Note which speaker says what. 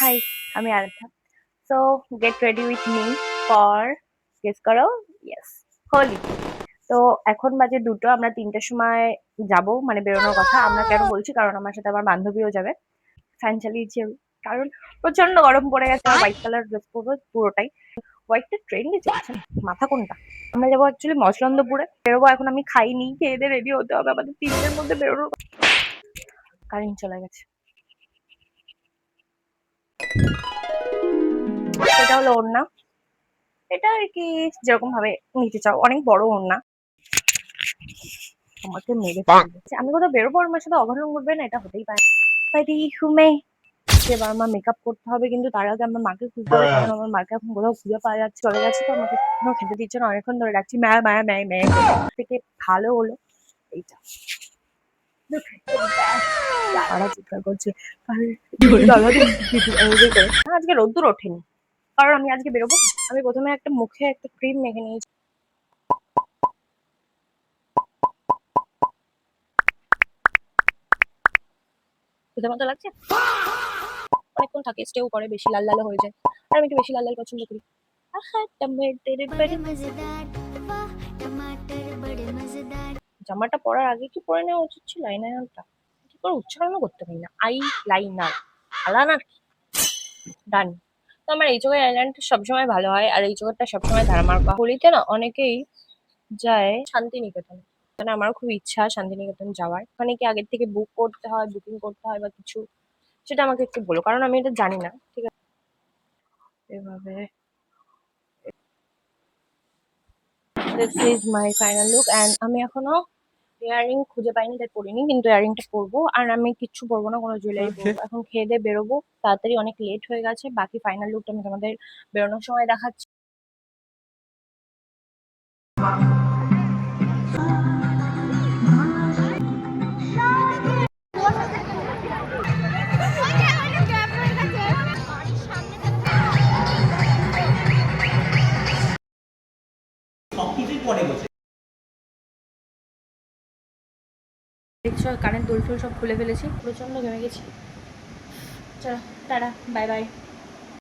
Speaker 1: High, আমি Aradhya. So get ready with me for, guess করো, yes, Holi. তো এখন বাজে 2টো, আমরা 3টের সময় যাব, মানে বেরোনোর কথা। আমরা কেন বলছি, কারণ আমার সাথে আমার বান্ধবীও যাবে। ফ্যান চালিয়েছি আমি, কারণ প্রচন্ড গরম পড়ে গেছে। হোয়াইট কালার ড্রেস পরবো পুরোটাই। হোয়াইটটা ট্রেন্ডে চলছে, মাথা কোনটা। আমরা যাবো অ্যাকচুয়ালি মসলন্দপুরে, বেরোবো। এখন আমি খাইনি, খেয়ে দিয়ে রেডি হতে হবে, আমাদের 3টের মধ্যে বেরোনোর। কারেন্ট চলে গেছে। এটা হলো ওড়না, এটা আর কি যেরকম ভাবে নিতে চাও, অনেক বড় ওড়না। আমাকে মেরে ফেলবে, আমি কোথাও বেরোবো আমার সাথে অঘটন ঘটবে না, এটা হতেই পারে। তাই হুমে এবার আমার মেকআপ করতে হবে, কিন্তু তার আগে আমার মাকে খুঁজতে হবে, কারণ আমার মাকে এখন কোথাও খুঁজে পাওয়া যাচ্ছে, চলে গেছে। তো আমাকে কোনো খেতে দিচ্ছে না, অনেকক্ষণ ধরে ডাকছি ম্যা ম্যা ম্যা ম্যা থেকে ভালো হলো এইটা। তারা চিৎকার করছে, আজকে রোদ্দুর ওঠেনি, কারণ আমি আজকে বেরোবো। আমি প্রথমে একটা মুখে একটা ক্রিম মেখে নিয়েছি। বুঝতে মতো লাগছে, অনেকক্ষণ থাকে, স্টেও করে, বেশি লাল লাল হয়ে যায়, আর আমি একটু বেশি লাল লাল পছন্দ করি। জামাটা পরার আগে কি পরে নেওয়া উচিত ছিল আইলাইনারটা? কি করে উচ্চারণ করতে পারি না, আই লাইনার, আলানার, ডান। তো আমার এই চোখের আইলাইনারটা সবসময় ভালো হয়, আর এই চোখেরটা সবসময় ধারামার্কা। হোলিতে না অনেকেই যায় শান্তিনিকেতন, মানে আমারও খুব ইচ্ছা শান্তিনিকেতন যাওয়ার। ওখানে কি আগের থেকে বুক করতে হয়, বুকিং করতে হয় বা কিছু, সেটা আমাকে একটু বলো, কারণ আমি এটা জানি না। ঠিক আছে, এভাবে this is my final look. And আমি এখনো ইয়াররিং খুঁজে পাইনি, তাই পরিনি, কিন্তু ইয়াররিংটা পরবো। আর আমি কিচ্ছু পরবো না, কোনো জুয়েলারি পরবো। এখন খেয়ে দিয়ে বেরোবো তাড়াতাড়ি, অনেক লেট হয়ে গেছে। বাকি ফাইনাল লুকটা আমি তোমাদের বেরোনোর সময় দেখাচ্ছি। দেখছো কানের দুল টুল সব খুলে ফেলেছি, প্রচন্ড ঘেমে গেছি। চলো টাটা, বাই বাই।